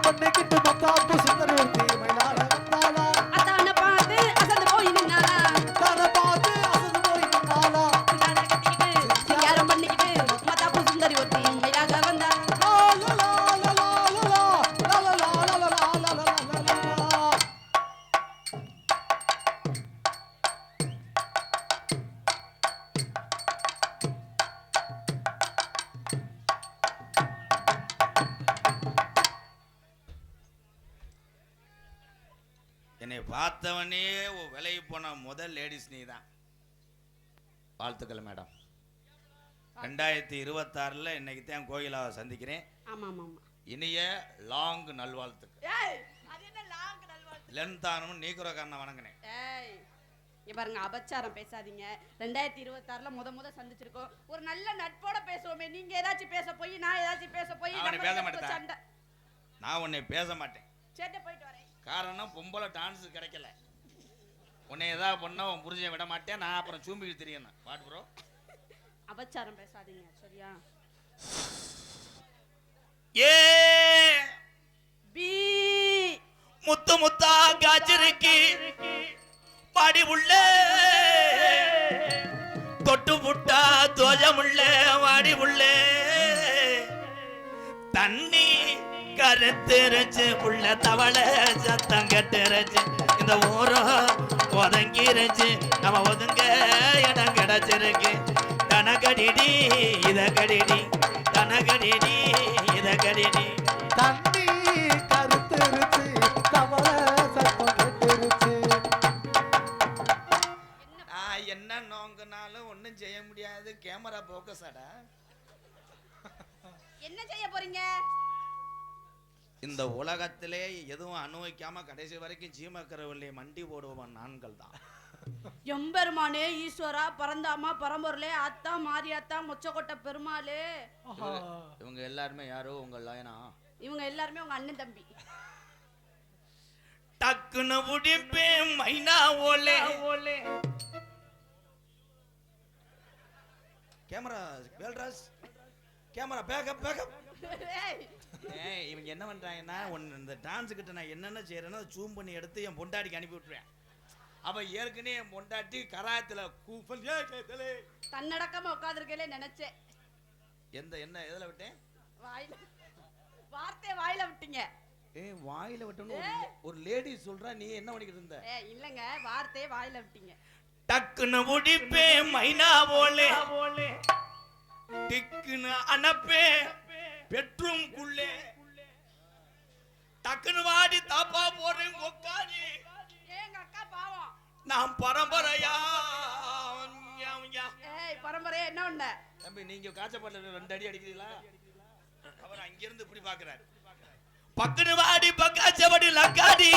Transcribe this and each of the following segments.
பண்ணிக்கிட்டு மத்தாப்பு சுந்தரூர்த்தி மயிலாட வந்தாளா அதான பார்த்து அசந்து போய் நின்னாளா தான பார்த்து அசந்து போய் நின்னாளா சிங்காரம் பண்ணிக்கிட்டு மத்தாப்பு சுந்தரி ஒருத்தி மயிலாக வந்தா என்னை பார்த்தவனே விலைக்கு போன முதல் லேடிஸ் நீ தான். வாழ்த்துக்கள் மேடம். 2026 இன்னைக்கு தான் கோயிலாவை சந்திக்கிறேன். ஆமா ஆமா இனிய லாங் நல்வாழ்த்துக்கள். லென்த்தானும் நீக்குறக்காரனை வணங்கினேன். பாருங்க அபச்சாரம் பேசாதீங்க. 2026 முத சந்திச்சிருக்கோம். ஒரு நல்ல நட்போட பேசுவோமே. நீங்க ஏதாச்சும் பேச போய் நான் ஏதாச்சும் பேச போய் பேச மாட்டேன். நான் உன்னை பேச மாட்டேன். சேட்டை போயிட்டு வரேன். காரணம் பொம்பளை டான்ஸ் கிடைக்கல. உன்னை ஏதாவது பண்ணா உன் புரிஞ்ச விட மாட்டேன். நான் அப்புறம் சூம்பிக்கிட்டு தெரியணும். What bro? அபச்சாரம் பேசாதீங்க சரியா? ஏ பி முத்து முத்தா காச்சிருக்கு பாடி உள்ள தொட்டு புட்டா தோஜமுள்ள வாடி உள்ள தண்ணி கருத்துருச்சு உள்ள தவளை சத்தம் கட்டுருச்சு இந்த ஊரம் ஒதங்கிருச்சு நம்ம ஒதுங்க இடம் கிடைச்சிருக்கு தனகடிடி இத கடிடி தனகடிடி இத கடிடி தண்ணி கருத்துருச்சு தவளை சத்தம் கட்டுருச்சு. என்ன நோங்கினாலும் ஒன்னும் செய்ய முடியாது. கேமரா போக்கஸாடா. என்ன செய்ய போறீங்க? இந்த உலகத்திலே எதுவும் அனுபவிக்காம கடைசி வரைக்கும் ஜீமக்கரவில்லை மண்டி போடுவோம் நான்கள் தான். எம்பெருமானே ஈஸ்வரா பரந்தாமா பரம்பொருளே அத்தா மாரியாத்தா மொச்சக்கொட்டை பெருமாளே. இவங்க எல்லாருமே யாரோ உங்க லைனா? இவங்க எல்லாருமே உங்க அண்ணன் தம்பி. டக்குன்னு உடிப்பே மைனா Olay Olay. Camera Velraj camera backup backup. இவங்க என்ன பண்றாங்கன்னா இந்த டான்ஸ் கிட்ட நான் என்னென்ன செய்யறேன்னா ஜூம் பண்ணி எடுத்து என் பொண்டாட்டிக்கு அனுப்பி விட்டுருவேன். அவ ஏற்கனவே என் பொண்டாட்டி கராயத்துல தன்னடக்கமா உட்கார்ந்திருக்கே நினைச்சேன். என்ன எதுல விட்டேன்? வாயில வார்த்தை வாயில விட்டீங்க. வாயில விட்டோன்னு ஒரு லேடி சொல்றா. நீ என்ன பண்ணிக்கிட்டு இருந்த? இல்லங்க வார்த்தையை வாயில விட்டீங்க. டக்குன்னு உடிப்பே மைனா போலே டிக்குன்னு அனப்பே பெட்ரூம் குள்ளே டக்குன்னு வாடி தாப்பா போறேன் கொக்காடி. ஏங்க அக்கா பாவம். நான் பரம்பரையா பரம்பரையா என்ன உண்ட தம்பி? நீங்க காய்ச்சப்பட்ட 2 அடி அடிக்கிறீங்களா? அவர் அங்கிருந்து இப்படி பாக்குறாரு. பக்குனு வாடி பக்காச்சபடி லக்காடி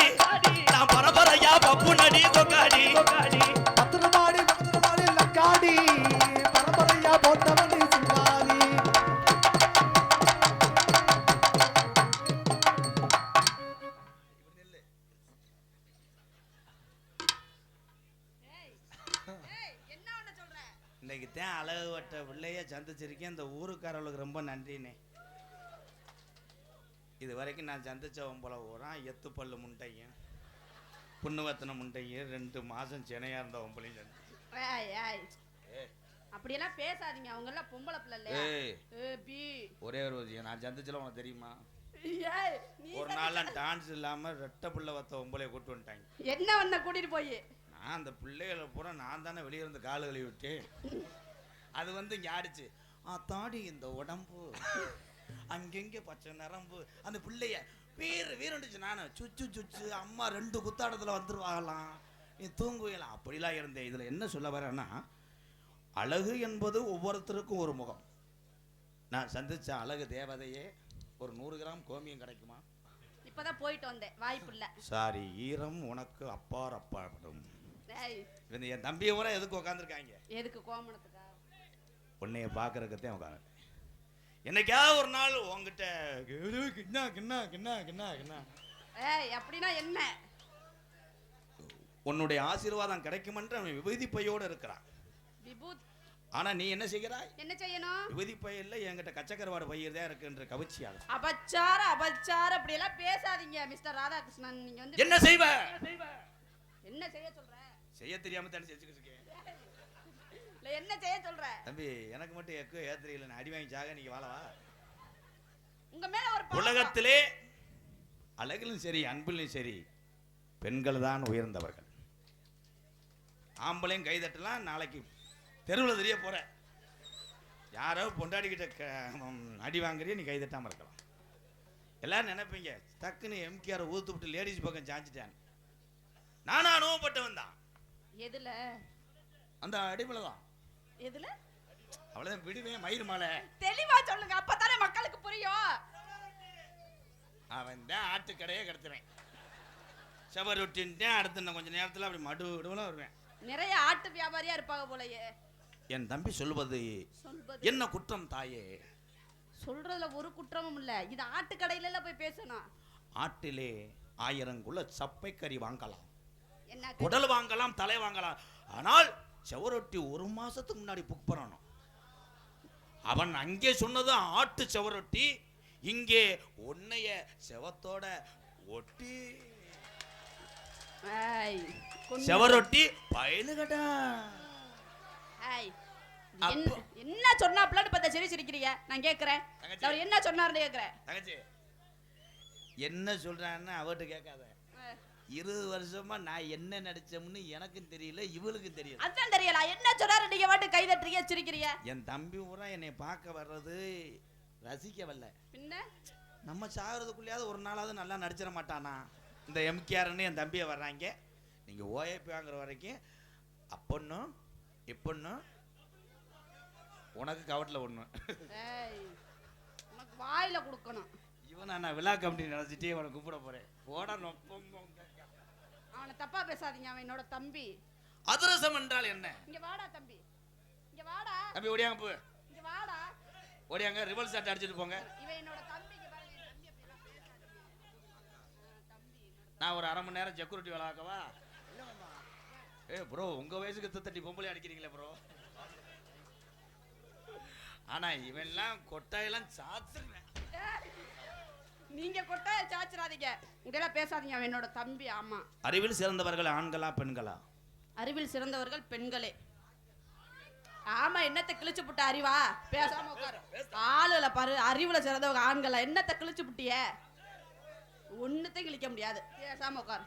நான் பரம்பரையா பப்பு நடி கொக்காடி பத்திரமாடி பத்திரமாடி லக்காடி பரம்பரையா போட்டவனி சிங்காரி. இன்னைக்கு தான் அழகு வட்ட பிள்ளைய சந்திச்சிருக்கேன். இந்த ஊருக்காரர்களுக்கு ரொம்ப நன்றினே. இது வரைக்கும் நான் சந்திச்சவன் போல ஊரான் எத்து பல்லு முண்டையும் புண்ணுவத்தன முண்டையும் 2 மாசம் சென்னையா இருந்த ஒம்பளையும் சந்திச்சு. அப்படியெல்லாம் பேசாதீங்க. அவங்க எல்லாம் பொம்பளை பிள்ளை. ஒரே ஒரு நான் சந்திச்சல உனக்கு தெரியுமா? ஒரு நாள் டான்ஸ் இல்லாம ரெட்டை பிள்ளை வத்த ஒம்பளைய கூட்டு வந்துட்டாங்க. என்ன வந்த கூட்டிட்டு போய் நான் அந்த பிள்ளைகளை பூரா நான் தானே வெளியே இருந்து காலு கழுவி விட்டு அது வந்து இங்கே ஆடிச்சு. தாடி இந்த உடம்பு அங்கெங்கே பச்சை நரம்பு அந்த பிள்ளைய வீரண்டுச்சு. நான் சுச்சு சுச்சு அம்மா 2 குத்தாடத்தில் வந்துருவாங்களாம். நீ தூங்குவலாம் அப்படிலாம் இருந்தேன். இதில் என்ன சொல்ல வரேன்னா அழகு என்பது ஒவ்வொருத்தருக்கும் ஒரு முகம். நான் சந்திச்ச அழகு தேவதையே ஒரு 100 கிராம் கோமியம் கிடைக்குமா? இப்பதான் போயிட்டு வந்தேன். வாய்ப்பு இல்ல. சாரி ஈரம் உனக்கு அப்பார் அப்பாடும். என் தம்பியை பூரா எதுக்கு உட்காந்துருக்காங்க? எதுக்கு கோமணத்துக்கா? உன்னைய பாக்குறதுக்கே உட்காந்து என்னைக்காவது ஒரு நாள் உங்ககிட்ட அப்படின்னா என்ன? உன்னுடைய ஆசீர்வாதம் கிடைக்குமென்று அவன் விபூதி பையோடு இருக்கிறான். ஆனா நீ என்ன செய்கிறாய்? என்ன செய்யணும்? விபதி பையில என்கிட்ட கச்சக்கரவாடு பையதான் இருக்குன்ற கவிச்சியாளர். அபச்சார அபச்சார அப்படி எல்லாம் பேசாதீங்க மிஸ்டர் ராதாகிருஷ்ணன். நீங்க வந்து என்ன செய்வ? என்ன செய்ய சொல்ற? செய்ய தெரியாம தானே செஞ்சுக்கிட்டு இருக்கேன். இல்ல என்ன செய்ய சொல்ற? தம்பி எனக்கு மட்டும் எக்கோ ஏத்துறீங்கள, நான் அடி வாங்கி சாக நீங்க வாழவா? உங்க மேல ஒரு உலகத்திலே அழகிலும் சரி அன்பிலும் சரி பெண்கள் தான் உயர்ந்தவர்கள். ஆம்பளையும் கை தட்டலாம். நாளைக்கு தெருவில் தெரிய போற யாரோ பொண்டாடிக்கிட்ட அடி வாங்குறிய நீ கை தட்டாம இருக்கலாம். எல்லாரும் நினைப்பீங்க டக்குன்னு எம்கேஆர் ஊத்து விட்டு லேடிஸ் பக்கம் சாஞ்சிட்டான். நானும் அனுபவப்பட்டவன் தான். எதுல? அந்த அடிமலை தான். எதுல? அவ்வளவுதான் விடுவேன். மயிர் மாலை தெளிவா சொல்லுங்க, அப்பதானே மக்களுக்கு புரியும். அவன் தான் ஆட்டுக்கடையே கிடத்துவேன். செவரொட்டின்ட்டு அடுத்த கொஞ்சம் நேரத்தில் அப்படி மடுவிடுவலாம் வருவேன். நிறைய ஆட்டு வியாபாரியா இருப்பாங்க போலயே. என் தம்பி சொல்வது என்ன குற்றம் தாயே? சொல்றதுல ஒரு குற்றமும் இல்ல. இது ஆட்டு கடையில போய் பேசணும். ஆட்டிலே 1000 குள்ள சப்பை கறி வாங்கலாம், என்ன குடல் வாங்கலாம், தலை வாங்கலாம். ஆனால் செவரொட்டி 1 மாசத்துக்கு முன்னாடி புக் பண்ணணும். அவன் அங்கே சொன்னது ஆட்டு செவரொட்டி, இங்கே உன்னைய செவத்தோட ஒட்டி செவரொட்டி பயலுகடா. என்ன சொன்னாப்லன்னு பார்த்தா சரி சிரிக்கிறீங்க. நான் கேக்குறேன் அவர் என்ன சொன்னாருன்னு கேக்குறேன். தங்கச்சி என்ன சொல்றான்னு அவட்ட கேட்காத. 20 வருஷமா நான் என்ன நடிச்சோம்னு எனக்கும் தெரியல, இவளுக்கும் தெரியல. அதான் தெரியல என்ன சொன்னாரு. நீங்க வாட்டு கை தட்டுறீங்க சிரிக்கிறீங்க. என் தம்பி ஊரா என்னை பார்க்க வர்றது ரசிக்க வரல. பின்ன நம்ம சாகிறதுக்குள்ளேயாவது ஒரு நாளாவது நல்லா நடிச்சிட மாட்டானா? இந்த எம்கேஆர்னு என் தம்பியை வர்றாங்க. நீங்க ஓஏபி வாங்குற வரைக்கும் அப்பொன்னும் இப்பொன்னும் உனக்கு கவட்டில் ஒண்ணு உனக்கு வாயில கொடுக்கணும். இவன் நான் விழா கமிட்டி நினைச்சிட்டே அவனை கூப்பிட போறேன். போட அவனை தப்பா பேசாதீங்க, அவன் என்னோட தம்பி. அதிரசம் என்றால் என்ன? இங்க வாடா தம்பி, இங்க வாடா தம்பி. ஓடியாங்க போ, இங்க வாடா. ஓடியாங்க. ரிவல் ஷாட் அடிச்சிட்டு போங்க. இவன் என்னோட தம்பி. இங்க பாருங்க, என் தம்பி அப்படி எல்லாம் பேசாதீங்க. தம்பி நான் ஒரு 1/2 மணி நேரம் செக்யூரிட்டி வேலை ஆக்கவா? ப்ரோ உங்க வயசுக்கு தட்டி பொம்பளை அடிக்கிறீங்களே ப்ரோ. ஆனா இவன்லாம் கொட்டாயெல்லாம் சாத்துறேன். நீங்க கொட்டாய சாச்சிராதீங்க, இதெல்லாம் பேசாதீங்க. அவன் என்னோட தம்பி. ஆமா. அறிவில் சிறந்தவர்கள் ஆண்களா பெண்களா? அறிவில் சிறந்தவர்கள் பெண்களே. ஆமா. என்னத்தை கிழிச்சு புட்ட அறிவா? பேசாம உட்காரு. ஆளுல பாரு. அறிவுல சிறந்தவங்க ஆண்களா? என்னத்தை கிழிச்சு புட்டிய? ஒண்ணுத்தையும் கிழிக்க முடியாது. பேசாம உட்காரு.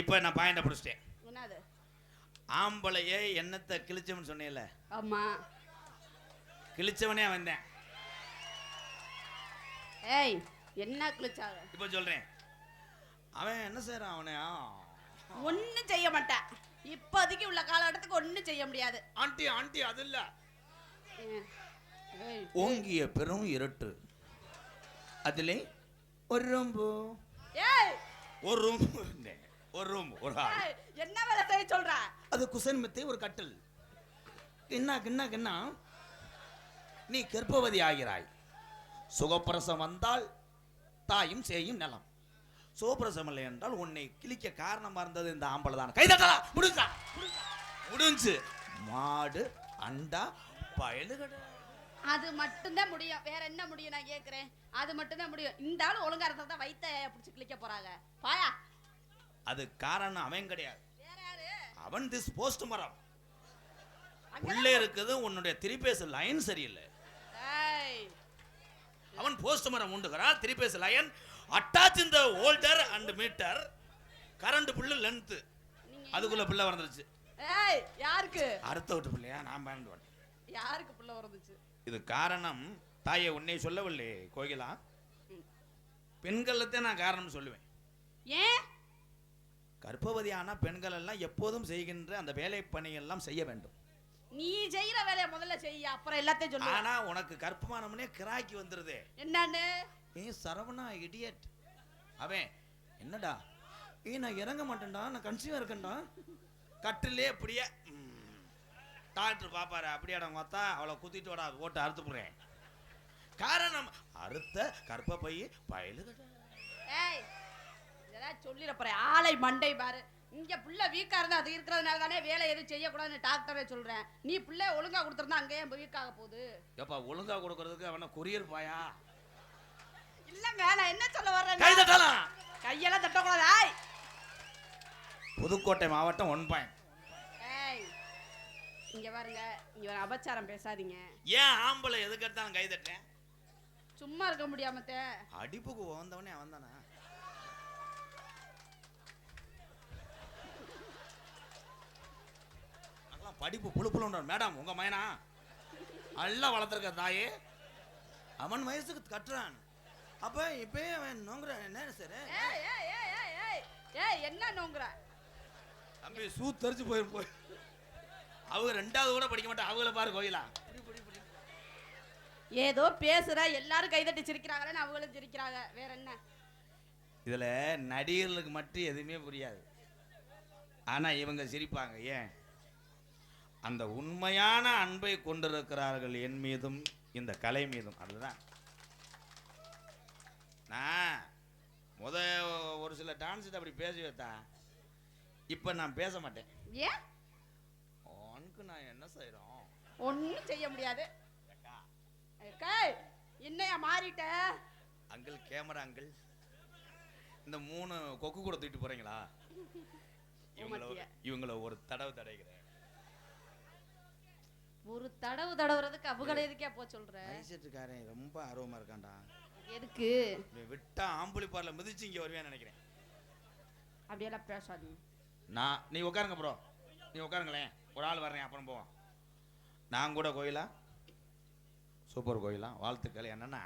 இப்ப நான் பாயிண்ட புடிச்சிட்டேன். என்னது? ஆம்பளையே என்னத்தை கிழிச்சவன் சொன்னேல? ஆமா. கிழிச்சவனே வந்தேன். ஏய் என்ன கிழிச்சாங்க? இப்ப சொல்றேன். அவன் என்ன செய்யறான்? அவனே ஒன்னும் செய்ய மாட்டான். இப்போதைக்கு உள்ள காலகட்டத்துக்கு ஒன்னும் செய்ய முடியாது. ஆண்டி ஆண்டி அது இல்ல. ஓங்கிய பெரும் இருட்டு அதிலே ஒரு ரூம்பு. ஏய் ஒரு ரூம்பு ஒரு ரூம் ஒரு ஆள். என்ன வேலை செய்ய சொல்ற? அது குசன் மெத்தை ஒரு கட்டில். கிண்ணா கிண்ணா கிண்ணா நீ கர்ப்பவதி ஆகிறாய். சுகப்பிரசம் வந்தால் தாயும் சேயும் நிலம். சுகப்பிரசம் இல்லை என்றால் உன்னை கிழிக்க காரணமா இருந்தது இந்த ஆம்பளை தான். கைதட்டலா முடிஞ்சா முடிஞ்சு. மாடு அண்டா பயலுகட. அது மட்டும்தான் முடியும். வேற என்ன முடியும் நான் கேக்குறேன்? அது மட்டும்தான் முடியும். இந்த ஆளு ஒழுங்கா இருந்தா தான் வயித்தை பிடிச்சு கிழிக்க போறாங்க. பாயா. அது காரணம் அவன் கிடையாது. வேற யாரு? அவன் திஸ் போஸ்ட் மரம். உள்ளே இருக்குது உன்னுடைய திரிபேஸ் லைன் சரியில்லை. அவன் போஸ்ட் மரம் உண்டுகிறான். திரிபேஸ் லைன் அட்டாச் இந்த ஹோல்டர் அண்ட் மீட்டர் கரண்ட் புல்லு லென்த். அதுக்குள்ள பிள்ளை வந்துருச்சு. ஏய் யாருக்கு? அடுத்த விட்டு பிள்ளையா? நான் பயந்து வரேன். யாருக்கு பிள்ளை வந்துச்சு? இது காரணம் தாயே உன்னை சொல்லவில்லை கோகிலா. பெண்களத்தை நான் காரணம் சொல்லுவேன். ஏன்? கர்ப்பவதியான பெண்கள் எல்லாம் எப்போதும் செய்கின்ற அந்த வேலை பணியெல்லாம் செய்ய வேண்டும். நீ செய்யற வேலையை முதல்ல செய்ய, அப்புறம் எல்லாத்தையும் சொல்லு. ஆனா உனக்கு கர்ப்பமானவனே கிராக்கி வந்துருதே. என்னன்னு? சரவணா இடியட். அவன் என்னடா நான் இறங்க மாட்டேன்டா, நான் கன்சீவா இருக்கேன்டா. கட்டிலே அப்படியே டாக்டர் பாப்பாரு. அப்படியாடா மொத்தா அவளை குத்திட்டு வாடா, ஓட்டு அறுத்து போடுறேன். காரணம் அறுத்த கர்ப்பப்பை பயலுகடா. ஏய் இதெல்லாம் சொல்லிட போறேன். ஆளை மண்டை பாரு. இங்க புள்ள வீக்கா இருந்தா அது இருக்கிறதுனால தானே வேலை எதுவும் செய்யக்கூடாதுன்னு டாக்டரே சொல்றேன். நீ புள்ள ஒழுங்கா கொடுத்துருந்தா அங்கேயே வீக்காக போகுது. ஏப்பா ஒழுங்கா கொடுக்கறதுக்கு அவன கொரியர் பாயா? இல்லங்க நான் என்ன சொல்ல வர்றேன், கை தட்டலாம். கையெல்லாம் தட்டக்கூடாது. ஆய் புதுக்கோட்டை மாவட்டம் 1 பாயிண்ட். ஏய் இங்க பாருங்க, இங்க ஒரு அபச்சாரம் பேசாதீங்க. ஏன் ஆம்பளை எதுக்கு எடுத்தாலும் கை தட்டேன்? சும்மா இருக்க முடியாமத்தே. அடிப்புக்கு வந்தவனே அவன் தானே. படிப்பு புழு புழுன்ற மேடம் உங்க மயனா நல்லா வளர்த்துருக்க தாயே. அவன் வயசுக்கு கட்டுறான். அப்ப இப்பயே அவன் நோங்குற என்ன சார்? என்ன நோங்குற தம்பி சூ தெரிச்சு போய் அவங்க 2வது கூட படிக்க மாட்டா. அவங்கள பாரு கோயிலா ஏதோ பேசுற, எல்லாரும் கைதட்டி சிரிக்கிறாங்களே, அவங்களும் சிரிக்கிறாங்க. வேற என்ன? இதுல நடிகர்களுக்கு மட்டும் எதுவுமே புரியாது. ஆனா இவங்க சிரிப்பாங்க. ஏன்? அந்த உண்மையான அன்பை கொண்டிருக்கிறார்கள் என் மீதும் இந்த கலை மீதும். அதுதான் நான் ஒரு சில டான்ஸ் அப்படி பேசி வைத்தா. இப்ப நான் பேச மாட்டேன். ஏன்? உனக்கு நான் என்ன செய்யறோம்? ஒன்னும் செய்ய முடியாது. என்னையா மாறிட்ட? அங்கிள் கேமரா அங்கிள், இந்த 3 கொக்கு கூட தூக்கிட்டு போறீங்களா? இவங்கள ஒரு தடவை தடைக்கிறேன். ஒரு தடவு தடவுறதுக்கு அவங்கள எதுக்கே போ சொல்ற? மைசெட்டுக்காரன் ரொம்ப ஆர்வமா இருக்கான்டா. எதுக்கு? விட்டா ஆம்புலி பார்ல மிதிச்சு இங்க வருவேன்னு நினைக்கிறேன். அப்படியெல்லாம் பேசாதீங்க. நீ உட்காருங்க ப்ரோ, நீ உட்காருங்களேன். ஒரு ஆள் வர்றேன், அப்புறம் போவோம். நான் கூட கோயிலா சூப்பர் கோயிலா வாழ்த்துக்கள். என்னன்னா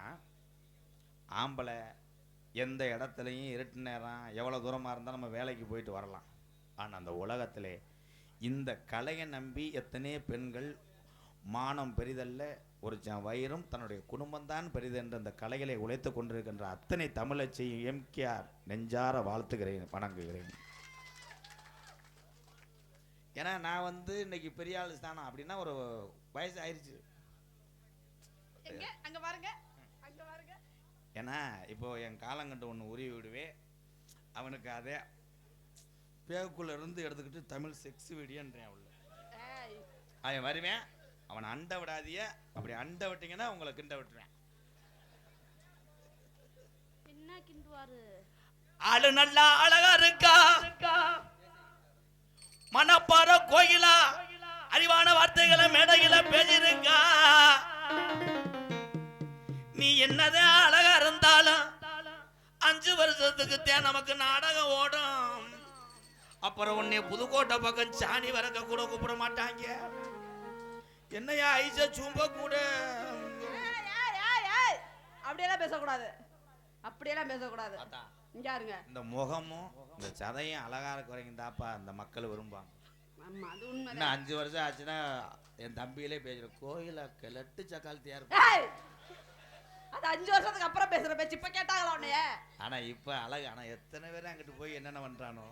ஆம்பளை எந்த இடத்துலையும் இருட்டு நேரம் எவ்வளோ தூரமாக இருந்தால் நம்ம வேலைக்கு போயிட்டு வரலாம். ஆனால் அந்த உலகத்திலே இந்த கலையை நம்பி எத்தனையோ பெண்கள் மானம் பெரிதல்ல ஒரு வயிறும் தன்னுடைய குடும்பம்தான் பெரிதென்று அந்த கலைகளை உழைத்து கொண்டிருக்கின்ற அத்தனை தமிழச்சி எம்கேஆர் நெஞ்சார வாழ்த்துகிறேன், வணங்குகிறேன். ஏன்னா நான் இன்னைக்கு பெரிய ஆள் தானா அப்படின்னா ஒரு வயசு ஆயிடுச்சு. அங்க பாருங்க, அங்க பாருங்க. ஏன்னா இப்போ என் காலங்கண்டு ஒன்று உருவி விடுவேன். அவனுக்கு அதே பேக்குள்ள இருந்து எடுத்துக்கிட்டு தமிழ் செக்ஸ் வீடியோன்றேன். அவள் அவன் வருவேன், அவனை அண்டை விடாதிய. அப்படி அண்டை விட்டீங்கன்னா உங்களை கிண்ட விட்டுருவேன். என்ன கிண்டுவாரு? ஆளு நல்லா அழகா இருக்கா, மணப்பாற கோயிலா, அறிவான வார்த்தைகளை மேடையில பேசிருக்கா. நீ என்னதான் அழகா இருந்தாலும் 5 வருஷத்துக்கு நமக்கு நாடகம் ஓடும். அப்புறம் உன்னை புதுக்கோட்டை பக்கம் சாணி வரக்க கூட கூப்பிட மாட்டாங்க. என்னையா ஐசா சும்ப கூட. அப்படியெல்லாம் பேசக்கூடாது, அப்படியெல்லாம் பேசக்கூடாது. இங்க இருங்க. இந்த முகமும் இந்த சதையும் அழகா இருக்க வரைக்கும் தாப்பா இந்த மக்கள் விரும்பாங்க. ஆமா அது உண்மை. இன்னும் 5 வருஷம் ஆச்சுன்னா என் தம்பியிலே பேசுற கோயிலா கிளட்டு சக்காலத்தியா இருப்பா. அது 5 வருஷத்துக்கு அப்புறம் பேசுற பேச்சு. இப்ப கேட்டாங்களா உன்னைய? ஆனா இப்ப அழகு. ஆனா எத்தனை பேர் அங்கிட்டு போய் என்னென்ன பண்றானோ.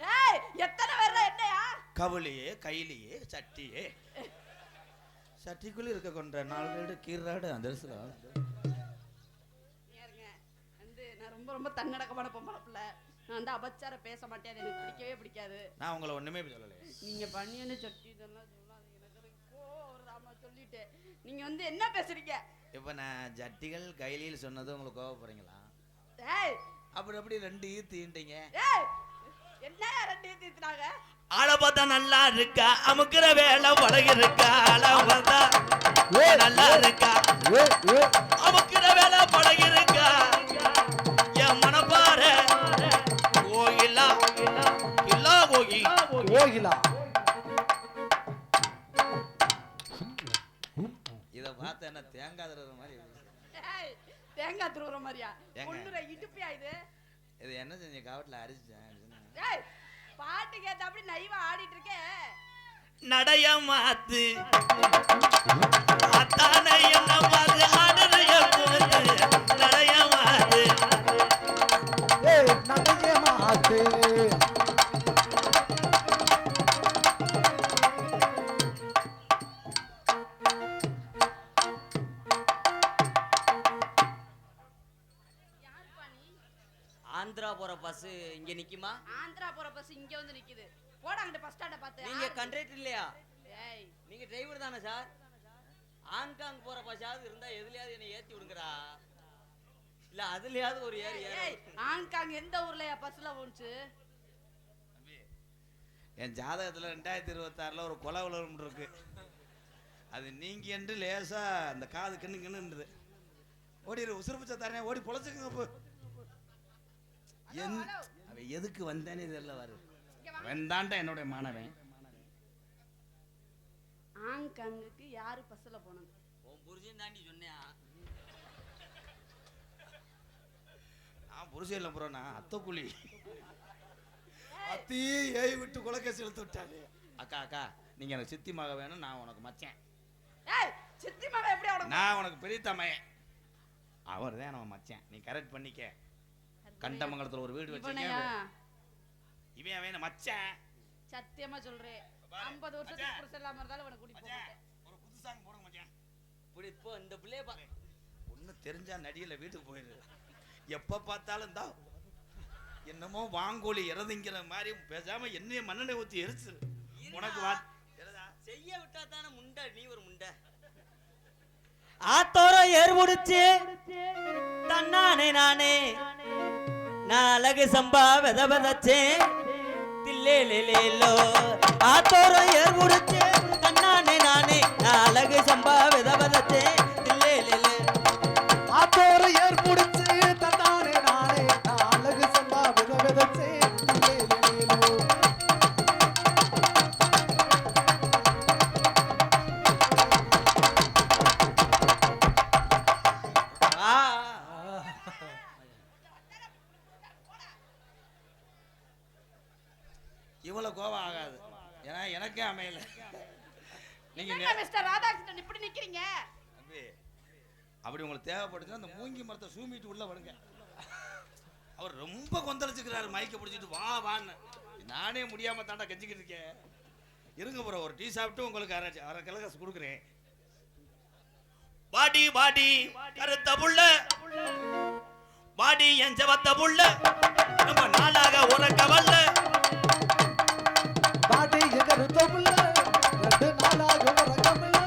ஏய் எத்தனை பேர் என்னையா? கவுளியே கையிலேயே சட்டியே சட்டிக்குள்ள இருக்க கொண்ட 4 கீராடு அந்த நான் ரொம்ப ரொம்ப தன்னடக்கமான பொம்பளை பிள்ளை. நான் அபச்சார பேச மாட்டேன், அது எனக்கு பிடிக்கவே பிடிக்காது. நான் உங்களை ஒண்ணுமே சொல்லலை. நீங்க பண்ணியன்னு சட்டி இதெல்லாம் சொல்லாதீங்க. எனக்கு ஒரு ராமா சொல்லிட்டு நீங்க என்ன பேசுறீங்க? இப்ப நான் ஜட்டிகள் கைலியில் சொன்னது உங்களுக்கு கோவப்படுறீங்களா? ஏய் அப்படி அப்படி 2 ஈத்தீண்டீங்க. ஏய் என்ன 2 ஈத்தினாங்க? ஆள பார்த்தா நல்லா இருக்கா, அமுக்குற வேலை பழகி இருக்கா. ஆள பார்த்தா நல்லா இருக்கா, அமுக்குற வேலை பழகி இருக்கா. என் மனப்பாற கோயிலா இல்லா கோயிலா. இத பார்த்த என்ன தேங்காய் தருற மாதிரி. தேங்காய் தருற மாதிரியா? ஒண்ணுற இடுப்பியா இது? இது என்ன செஞ்ச காவட்ல அரிச்சேன். ஏய் பாட்டு கேட்ட அப்படி நைவா ஆடிட்டு இருக்கே. நடைய மாத்து அத்தானை என்ன மாத்து ஆடுறைய போது. நடைய மாத்து ஏய் நடைய மாத்து. ஆந்திரா போற பஸ் இங்க நிக்குமா? ஆந்திரா போற பஸ் இங்க வந்து நிக்குது. போடாங்கட்ட பஸ் ஸ்டாண்ட பார்த்து. நீங்க கண்டக்டர் இல்லையா? ஏய் நீங்க டிரைவர் தானே சார்? ஆங்காங் போற பஸ்ஸாவது இருந்தா எதுலயாவது என்ன ஏத்தி விடுங்கடா. இல்ல அதுலயாவது ஒரு ஏறி ஏய் ஆங்காங் எந்த ஊர்லயா பஸ்ல போச்சு? என் ஜாதகத்துல 2026ல ஒரு கொலை உலகம் இருக்கு. அது நீங்க என்று லேசா அந்த காது கிண்ணுன்றது ஓடிடு உசுறுப்புச்ச தரேன் ஓடி பொழைச்சுக்குங்க போ. அவ எதுக்கு வந்தேன்னு தெரியல வரு வந்தான்டா என்னுடைய மாணவன். ஆங்காங்குக்கு யாரு பஸ்ல போனது? உன் புருஷன் தாண்டி சொன்னியா? நான் புருஷன் இல்ல ப்ரோ, நான் அத்தை புலி. அத்தி ஏய் விட்டு கொலைக்கேசி இழுத்து விட்டாரு. அக்கா அக்கா நீங்க எனக்கு சித்தி மக வேணும், நான் உனக்கு மச்சேன். ஏய் சித்தி மக எப்படி அவன? நான் உனக்கு பெரிய தமையன். அவர் தான் நம்ம மச்சேன், நீ கரெக்ட் பண்ணிக்க. கண்டமங்கலத்துல ஒரு வீடு வச்சிருக்கேன். இவன் அவன் மச்சேன். சத்தியமா சொல்றேன் 50 வருஷத்துக்கு புருஷன் இல்லாம இருந்தாலும் உனக்கு கூட்டி போறேன். ஒரு புது சாங் போடுங்க மச்சான். இப்படி இப்போ இந்த பிள்ளைய ஒண்ணு தெரிஞ்சா நடியில வீட்டுக்கு போயிரு. எப்ப பார்த்தாலும் தான் என்னமோ வாங்கோலி இறதுங்கிற மாதிரி பேசாம என்னைய மண்ணெண்ணெய் ஊத்தி எரிச்சு உனக்கு செய்ய விட்டா தானே முண்டை, நீ ஒரு முண்டை. ஆத்தோர ஏர் முடிச்சு தன்னானே நானே நான் அழகு சம்பா வெத வெதச்சேன் தில்லேலேலோ. ஆத்தோர ஏர் முடிச்சு தன்னானே நானே நான் அழகு சம்பா வெத வெதச்சேன் தில்லேலேலே. ஆத்தோர ஏர் முடிச்சு தன்னானே நானே நான் அழகு சம்பா வித விதச்சே தில்லேலேலோ. இவ்வளவு கோபம் ஆகாது, ஏன்னா எனக்கே அமையல. நீங்க மிஸ்டர் ராதாகிருஷ்ணன் இப்படி நிக்கிறீங்க? அப்படி உங்களுக்கு தேவைப்படுச்சுன்னா அந்த மூங்கி மரத்தை சூமிட்டு உள்ள வருங்க. அவர் ரொம்ப கொந்தளிச்சுக்கிறாரு, மைக்க பிடிச்சிட்டு வா வான்னு. நானே முடியாம தாண்டா கெஞ்சிக்கிட்டு இருக்கேன். இருங்க ப்ரோ, ஒரு டீ சாப்பிட்டு உங்களுக்கு அரை கிலோ கொடுக்குறேன். வாடி வாடி கருத்த புள்ள, வாடி என் ஜவத்த புள்ள, நம்ம நாளாக உறக்க வல்ல. பாடி எகருத்த புள்ள, 2 நாளாக உறக்கமில்ல.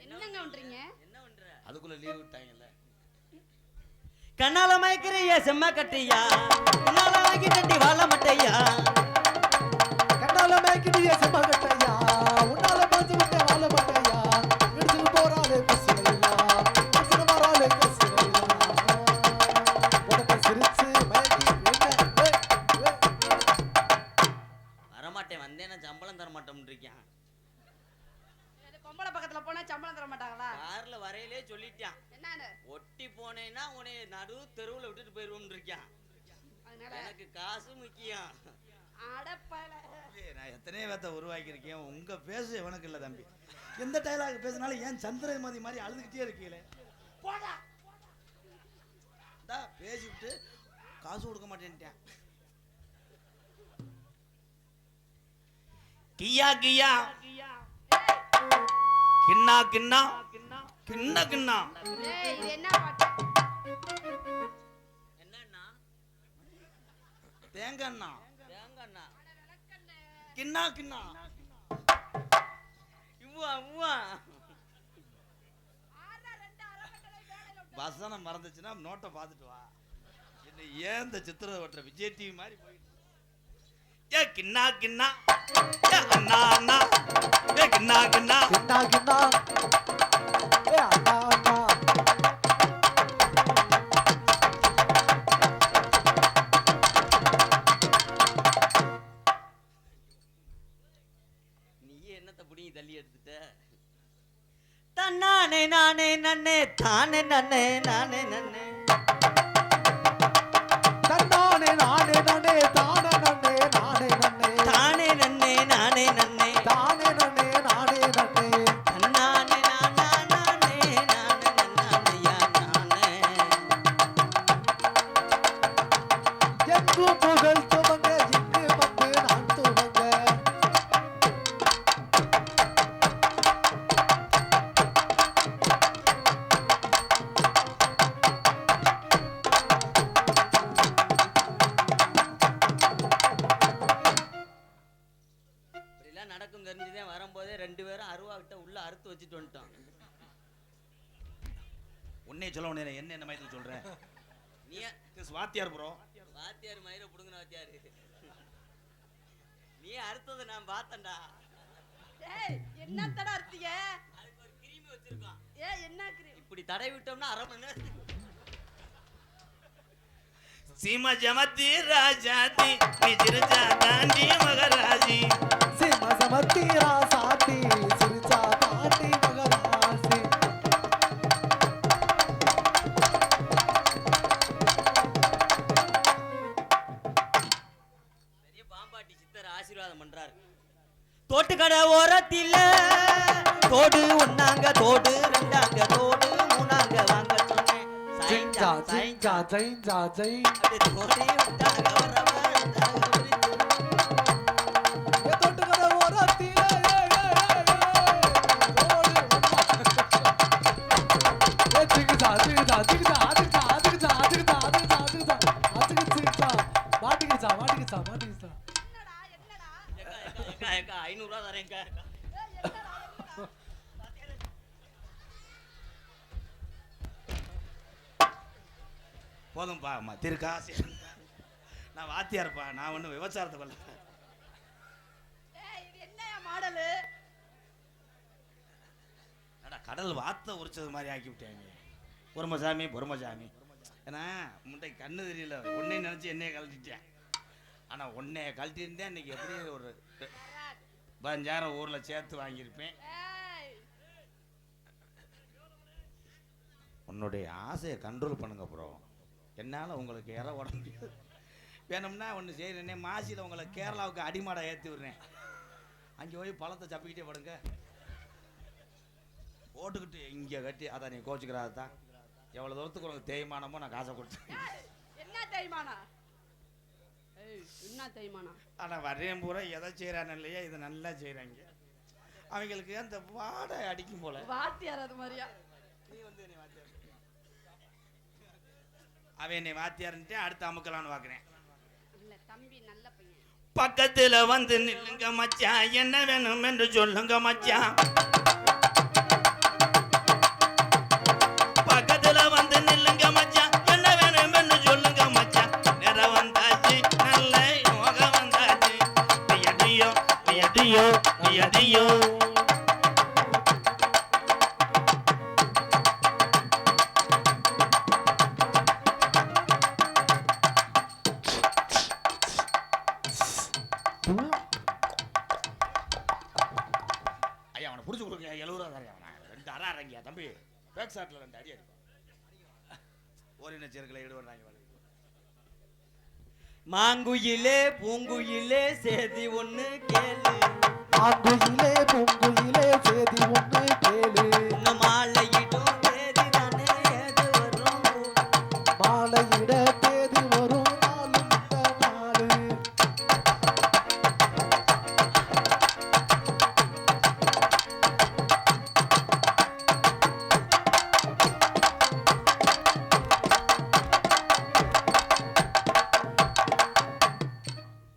என்னங்க பண்றீங்க? என்ன பண்ற? அதுக்குள்ள லீவ் விட்டாங்கல்ல. கண்ணால மயக்கிறிய செம்ம கட்டியா, உன்னால ஆகி கட்டி வாழ மட்டையா. கண்ணால மேய்க்கிறிய செம்ம கட்டையா, உன்னால பாத்து விட்ட வாழ மட்டையா. எடுத்துட்டு போறாளே பசுலையா, பசுல வராளே கசுலையா. உனக்கு சிரிச்சு மயக்கி வரமாட்டேன், வந்தேன்னா சம்பளம் தர மாட்டோம்னு இருக்கேன். பொம்பளை பக்கத்துல போனா சம்பளம் தர மாட்டாங்களா? கார்ல வரையிலே சொல்லிட்டான், என்னன்னு? ஒட்டி போனேன்னா உன்னை நடு தெருவுல விட்டுட்டு போயிருவோம்னு இருக்கான். அதனால எனக்கு காசு முக்கியம். அடப்பல. நான் எத்தனையோ பேத்த உருவாக்கி இருக்கேன், உங்க பேச எவனுக்கு இல்ல தம்பி. எந்த டைலாக் பேசினாலும் ஏன் சந்திரமதி மாதிரி அழுதுகிட்டே இருக்கீங்களே. போடா பேசிவிட்டு காசு கொடுக்க மாட்டேன்ட்டேன். கியா கியா கிண்ணா கிண்ணா கிண்ணா கிண்ணா. ஏய் இது என்ன பாட்டு? என்னன்னா தேங்கண்ணா தேங்கண்ணா கிண்ணா கிண்ணா. இவ்வா இவ்வா வசனம் மறந்துச்சுன்னா நோட்டை பார்த்துட்டு வா. என்ன ஏன் இந்த சித்திர ஓட்டுற விஜய் டிவி மாதிரி போயிட்டு ஏ கிண்ணா கிண்ணா ஏ அண்ணா அண்ணா ஏ கிண்ணா கிண்ணா கிண்ணா கிண்ணா ஏ அண்ணா அண்ணா. நீயே என்னத்தை புடிங்கி தள்ளி எடுத்துட்ட. தன்னானே நானே நன்னே தானே நன்னே நானே நன்னே தன்னானே நானே நானே தானே நன்னே நானே நன்னே தானே நன்னே நானே நன்னே தானே நன்னே நானே நன்னே. தன்னானே நானா நானே நானே நன்னானையா நானே. எங்கு புகழ் துவங்க இங்கு வந்து நான் துவங்க. வரும்போதே 2 பேரும் அருவா கிட்ட உள்ள அறுத்து வச்சுட்டு வந்துட்டோம். உன்னே சொல்ல உடனே என்ன மயத்துக்கு சொல்றேன்? நீ வாத்தியார் ப்ரோ, வாத்தியார் மயிரை புடுங்கின வாத்தியாரு. நீ அறுத்ததை நான் பார்த்தேன்டா. ஏய் என்னத்தடா அர்த்தீங்க? அதுக்கு ஒரு கிரீம் வச்சிருக்கோம். என்ன கிரீம்? இப்படி தடை விட்டோம்னா 1/2 மணி நேரம். சீமா ஜமத்தி ராஜாதி நிஜ்ரஜா தாண்டி மகராஜி சீமா சமத்தி ராசாத்தி சிரிச்சா தாண்டி மகராசி. பெரிய பாம்பாட்டி சித்தர் ஆசீர்வாதம் பண்றாரு. தோட்டுக்கடை ஓரத்தில தோடு ஒண்ணாங்க தோடு ரெண்டாங்க தோடு மூணாங்க வாங்க சொன்னேன். ஜெயிஞ்சா ஜெயிஞ்சா ஜெயிஞ்சா ஜெய். தோடி விட்டாங்க வரவ தொட்டுக்கட ஓரத்தில ஜிகிஜா ஜிகிஜா ஜிகிஜா அதிகிஜா அதிகிஜா அதிகிஜா அதிகிஜா அதிகிஜா அதிகிஜா மாட்டிகிச்சா மாட்டிகிச்சா மாட்டிகிச்சா. ஏக்கா 500 ரூபா தரேன்க்கா. போதும்பா அம்மா திருக்காசி. நான் வாத்தியார்ப்பா, நான் ஒன்றும் விவசாயத்தை பண்ணல. இது என்னயா மாடலு? கடல் வாத்தை உரிச்சது மாதிரி ஆக்கி விட்டாங்க. பொறுமசாமி பொறுமசாமி. ஏன்னா முட்டை கண்ணு தெரியல, உன்னை நினச்சி என்னைய கழட்டிட்டேன். ஆனால் உன்னைய கழட்டியிருந்தேன் இன்னைக்கு எப்படி ஒரு 15,000 ஊரில் சேர்த்து வாங்கியிருப்பேன். உன்னுடைய ஆசையை கண்ட்ரோல் பண்ணுங்க ப்ரோ. என்னால் உங்களுக்கு இற ஓட முடியாது. வேணும்னா ஒன்று செய்கிறேன்னே, மாசியில் உங்களை கேரளாவுக்கு அடிமாடை ஏற்றி விடுறேன். அங்கே போய் பழத்தை சப்பிக்கிட்டே படுங்க, ஓட்டுக்கிட்டு இங்கே கட்டி. அதான் நீ கோச்சுக்கிறாது தான். எவ்வளோ தூரத்துக்கு உனக்கு தேய்மானமோ நான் காசை கொடுத்தேன். என்ன தேய்மானா? என்ன தேய்மானா? ஆனால் வரையும் பூரா எதை செய்கிறான்னு இல்லையா, இதை நல்லா செய்கிறாங்க. அவங்களுக்கு அந்த வாடை அடிக்கும் போல. வாத்தியார் அது மாதிரியா? நீ வந்து என்னை வாத்தியார், அவன் என்னை வாத்தியார்ன்ட்டு அடுத்து அமுக்கலான்னு பார்க்குறேன். இல்ல தம்பி நல்ல பையன். பக்கத்தில் வந்து நில்லுங்க மச்சான், என்ன வேணும் என்று சொல்லுங்க மச்சான். பக்கத்தில் வந்து நில்லுங்க மச்சான், என்ன வேணும் என்று சொல்லுங்க மச்சான். நேரம் வந்தாச்சு, நல்ல யோகம் வந்தாச்சு. எடியோ எடியோ எடியோ. ஐயா அவனை பிடிச்சி கொடுங்க, 70 ரூபா தரேன். அவனை 2 அரை அரங்கியா தம்பி, பேக் ஷாட்டில் 2 அடி அடிப்பான். ஓரின சேர்க்கலை ஈடுபடுறாங்க. மாங்குயிலே பூங்குயிலே சேதி ஒண்ணு கேளு. ஆங்குயிலே பூங்குயிலே சேதி ஒண்ணு கேளு. இன்னும் மாலையிடும் தேதி தானே ஏது வரும். மாலையிட தேதி வரும் நாலு இந்த நாளு.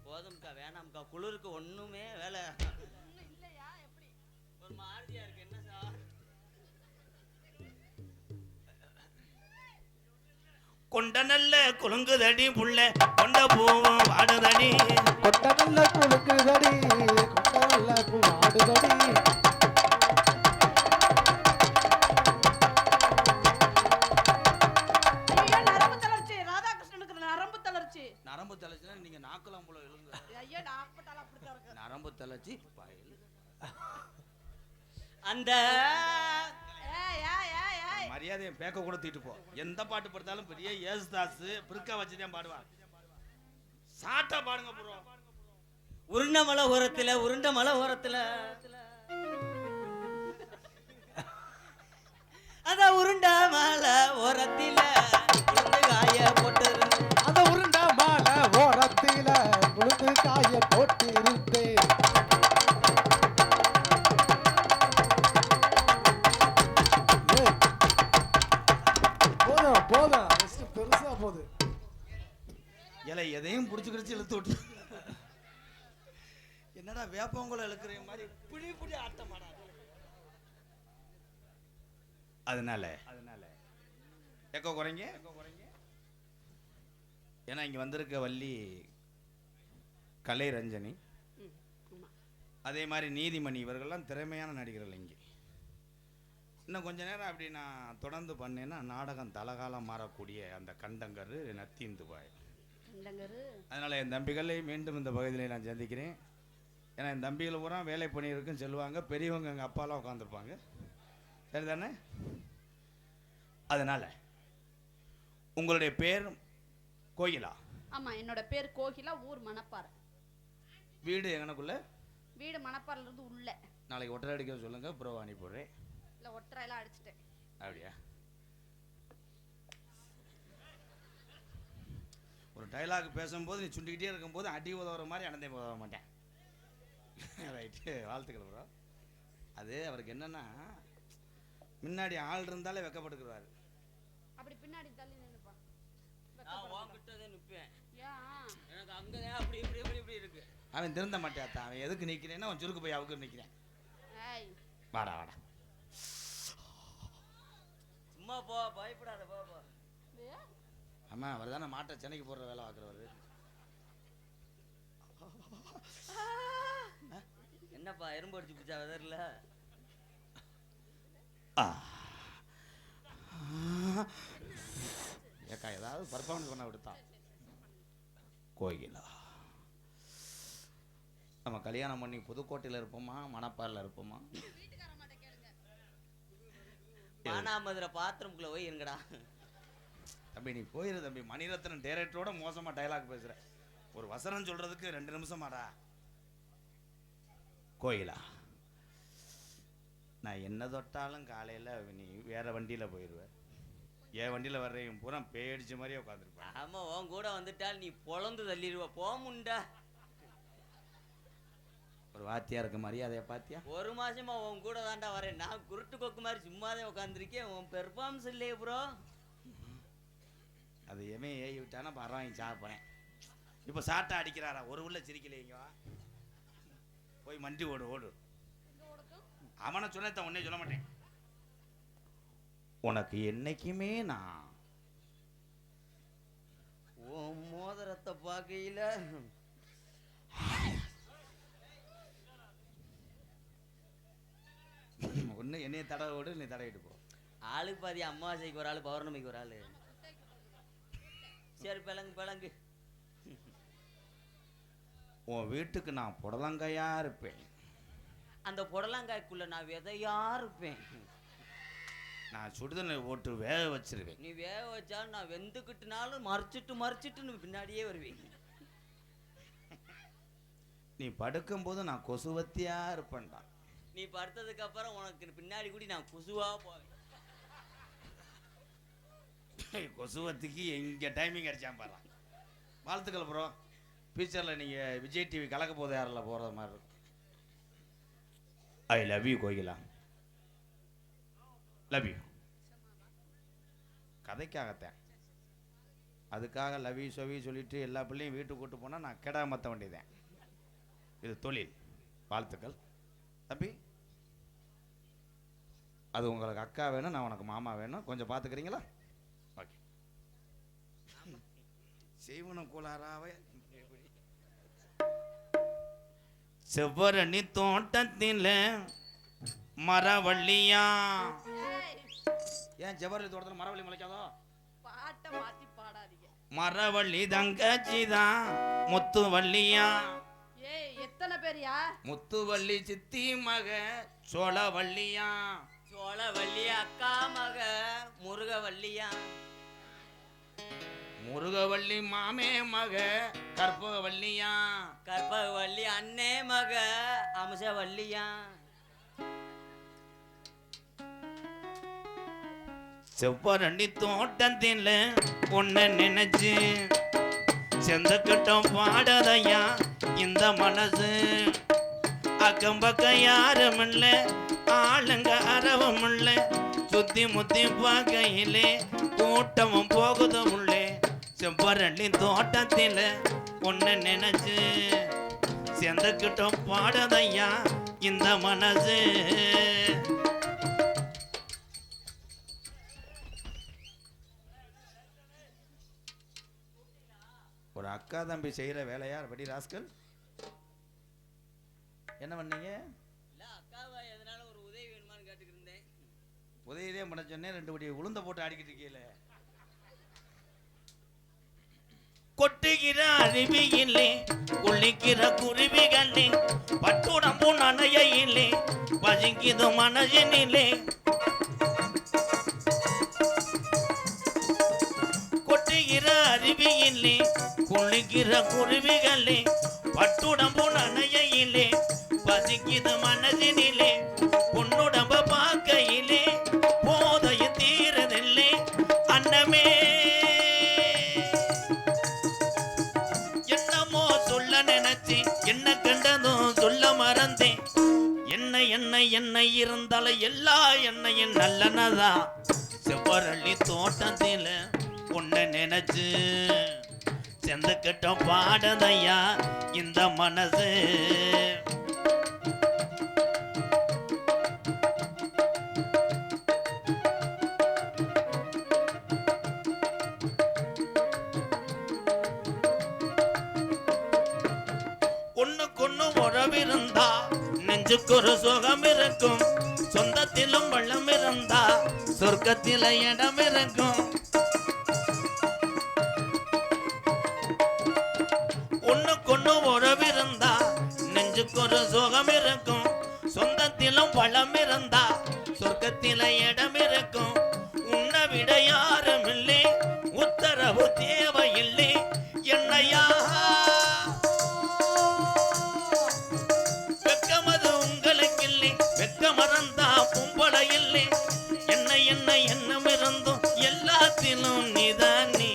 போதும்க்கா வேணாம்க்கா, குளிருக்கு ஒண்ணுமே வேலை இல்லையா? எப்படி? ஒரு மாதிரியா இருக்கு. என்ன சார் கொண்ட நல்ல குலுங்குதடி புள்ள, கொண்ட பூவும் வாடுதடி. கொண்ட நல்ல குலுக்குதடி, கொண்ட நல்ல குவாடுதடி. ஐயா நரம்பு தளர்ச்சி, ராதாகிருஷ்ணனுக்கு நரம்பு தளர்ச்சி. நரம்பு தலைச்சுன்னா நீங்க நாக்கலாம் போல எழுங்க. ஐயா டாக்டர் அப்படித்தான் இருக்கு. நரம்பு தலைச்சி அந்த ஏய் ஏய் ஏய் ஏய். மரியாதையை பேக்க கூட தூக்கிட்டு போ. எந்த பாட்டு படுத்தாலும் பெரிய ஏசுதாஸ் பிரிக்கா வச்சுதான் பாடுவான். சாட்டா பாடுங்க ப்ரோ. உருண்ட மலை ஓரத்துல உருண்ட மலை ஓரத்துல அத உருண்ட மலை ஓரத்தில உளுந்து காய போட்டு. அந்த உருண்டை மாலை ஓரத்தில உளுந்து காய போட்டிருந்தேன். போதும் போதும், பெருசா போகுது. இலை எதையும் பிடிச்சி கிடிச்சு இழுத்து விட்டு என்னடா வேப்பங்குளம் இழுக்கிற மாதிரி புடி புடி ஆட்டமாடா. அதனால எக்கோ குறைங்க. ஏன்னா இங்க வந்திருக்க வள்ளி கலை ரஞ்சனி, அதே மாதிரி நீதிமணி இவர்கள்லாம் திறமையான நடிகர்கள். இங்கே இன்னும் கொஞ்ச நேரம் அப்படி நான் தொடர்ந்து பண்ணேன்னா நாடகம் தலகாலம் மாறக்கூடிய அந்த கண்டங்கரு நத்தீந்து பாய். அதனால் என் தம்பிகளை மீண்டும் இந்த பகுதியில் நான் சந்திக்கிறேன். ஏன்னா என் தம்பிகள் பூரா வேலை பண்ணியிருக்குன்னு சொல்லுவாங்க. பெரியவங்க எங்கள் அப்பாலாம் உட்காந்துருப்பாங்க, சரிதானே? அதனால் உங்களுடைய பேர் கோகிலா? ஆமா, என்னோட பேர் கோகிலா, ஊர் மணப்பாறை. வீடு எங்கனக்குள்ள? வீடு மணப்பாறையில இருந்து உள்ள. நாளைக்கு ஒட்டரை அடிக்க சொல்லுங்க, ப்ரோ அனுப்பிடுறேன். இல்ல, ஒட்டரையெல்லாம் அடிச்சிட்டேன். அப்படியா? ஒரு டைலாக் பேசும்போது நீ சுண்டிக்கிட்டே இருக்கும்போது அடி உதவுற மாதிரி அனந்தே உதவ மாட்டேன். ரைட்டு, வாழ்த்துக்கள் ப்ரோ. அது அவருக்கு என்னன்னா முன்னாடி ஆள் இருந்தாலே வெக்கப்பட்டுக்குறாரு. அப்படி பின்னாடி தள்ளி நின்னுப்பா. நான் வாங்கிட்டதே நிப்பேன். ஏன் எனக்கு அங்கதான் அப்படி இப்படி இப்படி இப்படி இருக்கு. அவன் திருந்த மாட்டான். அவன் எதுக்கு நிக்கிறேன்னா அவன் சுருக்கு போய் அவுக்கு நிக்கிறேன். ஏய் வாடா வாடா, சும்மா போ, பயப்படாத, போ போ. ஆமா, அவர் தானே மாட்டை சென்னைக்கு போடுற வேலை பார்க்குறவர். என்னப்பா எறும்பு அடிச்சு பிடிச்சா வெதர்ல? ஏக்கா ஏதாவது பர்ஃபார்மன்ஸ் பண்ண விடுத்தான். கோகிலா, நம்ம கல்யாணம் பண்ணி புதுக்கோட்டையில் இருப்போமா மணப்பாறையில் இருப்போமா? மானாமதுரை பாத்ரூம்குள்ள போய் இருங்கடா. தம்பி நீ போயிரு தம்பி. மணிரத்னம் டைரக்டரோட மோசமா டைலாக் பேசுற. ஒரு வசனம் சொல்றதுக்கு 2 நிமிஷமாடா. கோயிலா, நான் என்ன தொட்டாலும் காலையில நீ வேற வண்டியில போயிடுவ. என் வண்டியில வர்றவங்க பூரா பேடிச்ச மாதிரியே உட்காந்துருப்பேன். ஆமா, உன் கூட வந்துட்டால் நீ பொழந்து தள்ளிடுவ. போமுண்டா. ஒரு வாத்தியா இருக்க மரியாதைய பாத்தியா? 1 மாசமா உன் கூட தாண்டா வரேன். நான் குருட்டு கொக்கு மாதிரி சும்மாதான் உட்காந்துருக்கேன். உன் பெர்ஃபார்மன்ஸ் இல்லையே ப்ரோ. அது எமே ஏறி விட்டானா பரவாயில்ல, சாப்பிட்றேன். இப்போ சாட்டை அடிக்கிறாரா? ஒரு உள்ள சிரிக்கலைங்க. போய் மண்டி ஓடு ஓடு. அவனை சொன்னத உன்னே சொல்ல மாட்டேன். உனக்கு என்னைக்குமே நான் உன் மோதிரத்தை பார்க்கையில ஒன்று என்னைய தடவை ஓடு, நீ தடவிட்டு போ. ஆளுக்கு பாதி, அமாவாசைக்கு ஒரு ஆள், பௌர்ணமிக்கு ஒரு ஆள். சரி, பிளங்கு. உன் வீட்டுக்கு நான் புடலங்கையா இருப்பேன். அந்த புடலங்காய்க்குள்ள நான் விதையா இருப்பேன். நான் சுடுதண்ணி போட்டு வேக வச்சிருவேன். நீ வேக வச்சாலும் நான் வெந்துக்கிட்டுனாலும் மறைச்சிட்டு பின்னாடியே வருவேன். நீ படுக்கும்போது நான் கொசுவத்தியா இருப்பேன்டா. நீ படுத்ததுக்கு அப்புறம் உனக்கு பின்னாடி கூடி நான் கொசுவா போவேன். கொசுவத்துக்கு எங்க டைமிங் அடிச்சான் பாரு. வாழ்த்துக்கள் ப்ரோ. ஃபியூச்சரில் நீங்கள் விஜய் டிவி கலக்க போது யாரில் போகிறது மாதிரி இருக்கும். I love you Kokila, love you. கதைக்காகத்தேன். அதுக்காக லவ் யூ சொவி சொல்லிட்டு எல்லா பிள்ளையும் வீட்டுக்கு கூட்டு போனால் நான் கெடா மற்ற வேண்டியதேன். இது தொழில். வாழ்த்துக்கள் தம்பி. அது உங்களுக்கு அக்கா வேணும், நான் உனக்கு மாமா வேணும். கொஞ்சம் பார்த்துக்கிறீங்களா? ஓகே. செய்வனும் கோளாறாவே செவ்வரணி தோட்டத்தில் மரவள்ளியா. ஏன் செவ்வரணி தோட்டத்தில் மரவள்ளி முளைக்காதோ? பாட்டை மாத்தி பாடாதீங்க. மரவள்ளி தங்கச்சி தான் முத்துவள்ளியா. ஏய், எத்தனை பேரியா? முத்துவள்ளி சித்தி மக சோழவள்ளியா. சோழவள்ளி அக்கா மக முருகவள்ளியா. முருகவள்ளி மாமே மக கற்பகவள்ளியா. கற்பகவள்ளி அண்ணே மக அம்சவள்ளியா. செவ்வரணி தோட்டத்தில் ஒன்ன நினைச்சு செந்தக்கட்டம் பாடதையா இந்த மனசு. அக்கம் பக்கம் யாரும் இல்லை, ஆளுங்க அறவும் இல்லை. சுத்தி முத்தி பார்க்கையிலே கூட்டமும் போகுதும் உள்ளே. செவ்வரணி தோட்டத்தில் ஒன்ன நினைச்சு சேர்ந்துக்கிட்டோம் பாடதையா இந்த மனசு. ஒரு அக்கா தம்பி செய்யற வேலையா படி ராஸ்கல்? என்ன பண்ணீங்க? இல்ல அக்காவா எதனால ஒரு உதவி வேணுமான்னு கேட்டுக்கிருந்தேன். உதவியே பண்ண சொன்னேன், 2 படி உளுந்த போட்டு ஆடிக்கிட்டு இருக்கீங்களே. கொட்டுகிற அருவியிலே குளிக்கிற குருவிகளே பட்டுடம்பு நனையிலே பதுங்கிது மனதினிலே. கொட்டுகிற அருவியிலே குளிக்கிற குருவிகளே பட்டுடம்பு நனையிலே பதுங்கிது மனதினிலே. பொன்னுடம்ப பார்க்கையிலே போதைய தீரதில்லை அன்னமே. என்னமோ சொல்ல நினைச்சு என்ன கண்டதும் சொல்ல மறந்தேன். என்ன இருந்தாலும் எல்லா எண்ணெயும் நல்லனதா. செவ்வரளி தோட்டத்தில உன்னை நினைச்சு செந்துக்கிட்ட பாடதையா இந்த மனசு. ஒண்ணுக்கொண்ணு உறவிருந்தா நெஞ்சுக்கு ஒரு சுகம் இருக்கும். சொந்தத்திலும் வள்ளம் இருந்தா சொர்க்கத்தில இடம் இருக்கும். ஒண்ணுக்கொண்ணு உறவிருந்தா நெஞ்சுக்கு ஒரு சுகம் இருக்கும். சொந்தத்திலும் வளம் இருந்தா சொர்க்கத்தில இடம் இருக்கும். உன்னை விட யாரும் இல்லை, உத்தரவு தேவையில்லை என்னையா. மறந்தா பொம்பளை இல்லை. என்ன எண்ணம் இருந்தும் எல்லாத்திலும் நீதானே.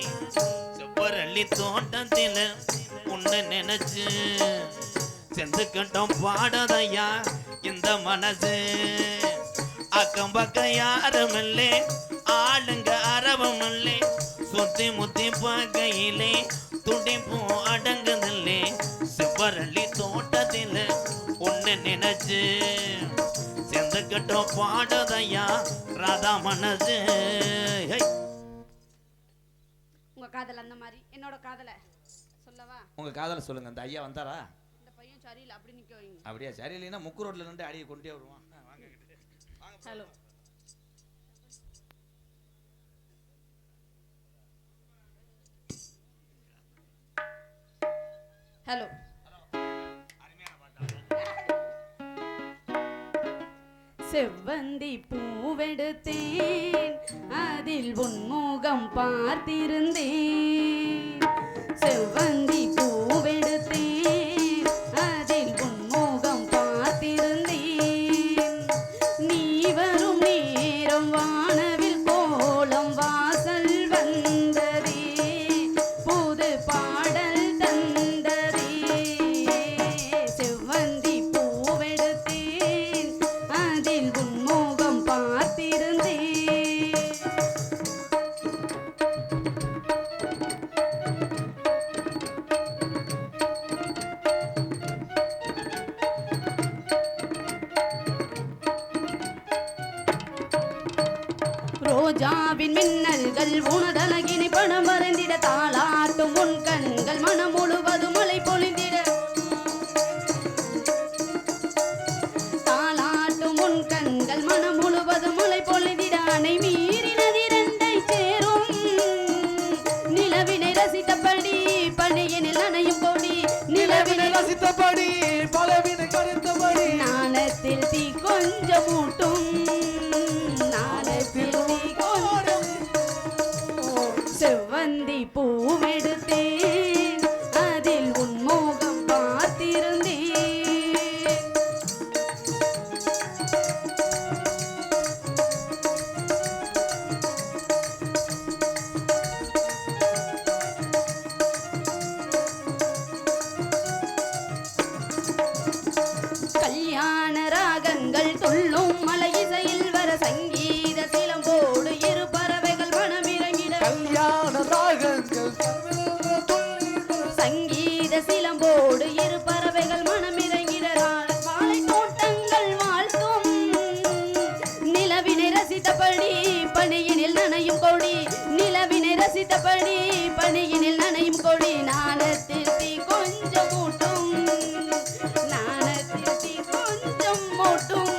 செவ்வரளி தோட்டத்தில உன்னை நினைச்சு செந்துக்கிட்டோம் பாடதையா இந்த மனசு. அக்கம் பக்கம் யாரும் இல்லை, ஆளுங்க அரவம் இல்லை. சுத்தி முத்தி பார்க்கையிலே துடிப்பும் அடங்குதில்லை. செவ்வரளி தோட்டத்தில உன்னை நினைச்சு செந்துக்கிட்டோம் பாடதையா ராதா மனசு. உங்க காதல் அந்த மாதிரி, என்னோட காதலை சொல்லவா? உங்க காதலை சொல்லுங்க. அந்த ஐயா வந்தாரா? இந்த பையன் சரியில்லை, அப்படி நிக்க வைங்க. அப்படியா? சரியில்லைன்னா முக்கு ரோட்ல நின்று அடியை கொண்டே வருவான். ஹலோ ஹலோ செவ்வந்தி பூவெடுத்தேன், அதில் உன்முகம் பார்த்திருந்தேன். செவ்வந்தி பூவெடுத்தேன், அதில் உன்முகம் பார்த்திருந்தேன். நீ வரும் நேரம் வானவில் கோலம் வாசல் வந்ததே, புது பாடல் தந்ததே. செவ்வந்தி பூவெடுத்தேன், அதில் உன்முகம் பார்த்திருந்தேன். ரோஜாவின் மின்னல்கள் உனதழகினை பணம் மறந்திட, தாளாட்டும் உன் கண்கள் மனம் முழுவதும் மழை பொழிந்திட. தாளாட்டும் உன் கண்கள் மனம் முழுவதும் மழை பொழிந்திட. அணை மீறி நதி ரெண்டை சேரும், நிலவினை ரசித்தபடி பணியினில் அணையும் கொடி. நிலவினை ரசித்தபடி பலவினை கருத்தபடி நாணத்தில் தீ கொஞ்சம் மூட்டும், நாணத்தில் தீ கொஞ்சம். செவ்வந்தி பூவெடுத்தேன், அதில் உன்முகம் பார்த்திருந்தேன். கல்யாண ராகங்கள் துள்ளும் மலை இசையில் வர, சங்கீத சிலம்போடு இரு பறவைகள் மனமிறங்கிட. கல்யாண ராகங்கள் சங்கீத சிலம்போடு இரு பறவைகள் மன நினைத்தபடி பணியினில் நனையும் கொடி நாணத்தில் தீ கொஞ்சம் மூட்டும் நாணத்தில் தீ கொஞ்சம் மூட்டும்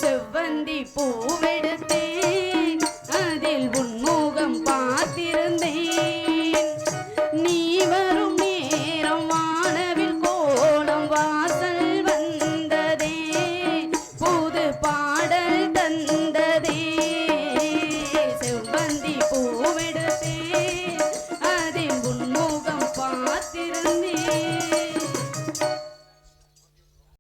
செவ்வந்தி பூவெடுத்தேன் அதில் உன்முகம் பார்த்திருந்தேன்